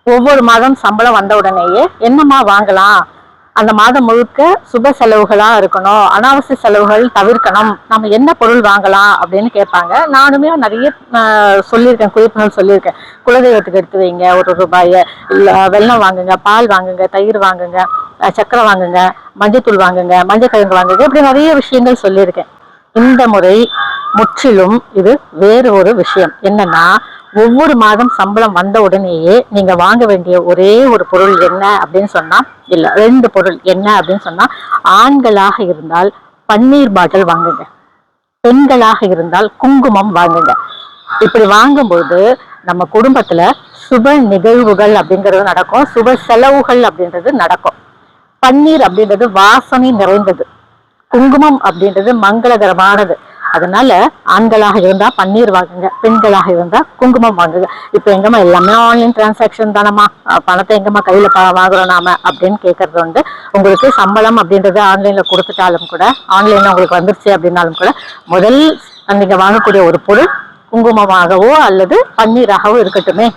ஒவ்வொரு மாதம் சம்பளம் வந்த உடனேயே என்னம்மா வாங்கலாம், அந்த மாதம் முழுக்க சுப செலவுகளா இருக்கணும், அனாவசிய செலவுகள் தவிர்க்கணும், நம்ம என்ன பொருள் வாங்கலாம் அப்படின்னு கேட்பாங்க. நானுமே நிறைய சொல்லியிருக்கேன், குறிப்புகள் சொல்லியிருக்கேன். குலதெய்வத்துக்கு எடுத்து வைங்க ஒரு ரூபாய், இல்ல வெல்லம் வாங்குங்க, பால் வாங்குங்க, தயிர் வாங்குங்க, சக்கரை வாங்குங்க, மஞ்சத்தூள் வாங்குங்க, மஞ்சள் கிழங்கு வாங்குங்க, இப்படி நிறைய விஷயங்கள் சொல்லியிருக்கேன். இந்த முறை முற்றிலும் இது வேறு ஒரு விஷயம். என்னன்னா, ஒவ்வொரு மாதம் சம்பளம் வந்த உடனேயே நீங்க வாங்க வேண்டிய ஒரே ஒரு பொருள் என்ன அப்படின்னு சொன்னா, இல்ல 2 பொருள் என்ன அப்படின்னு சொன்னா, ஆண்களாக இருந்தால் பன்னீர் பாட்டில் வாங்குங்க, பெண்களாக இருந்தால் குங்குமம் வாங்குங்க. இப்படி வாங்கும்போது நம்ம குடும்பத்துல சுப நிகழ்வுகள் அப்படிங்கிறது நடக்கும், சுப செலவுகள் அப்படின்றது நடக்கும். பன்னீர் அப்படின்றது வாசனை நிறைந்தது, குங்குமம் அப்படின்றது மங்களகரமானது. அதனால ஆண்களாக இருந்தா பன்னீர் வாங்குங்க, பெண்களாக இருந்தா குங்குமம் வாங்குங்க. இப்ப எங்கம்மா எல்லாமே ஆன்லைன் டிரான்சாக்ஷன் தானம்மா, பணத்தை எங்கம்மா கையில வாங்குறோம் நாம அப்படின்னு கேட்கறது வந்து, உங்களுக்கு சம்பளம் அப்படின்றது ஆன்லைன்ல கொடுத்துட்டாலும் கூட, ஆன்லைன்ல உங்களுக்கு வந்துருச்சு அப்படின்னாலும் கூட, முதல் நீங்க வாங்கக்கூடிய ஒரு பொருள் குங்குமமாகவோ அல்லது பன்னீராகவோ இருக்கட்டுமே.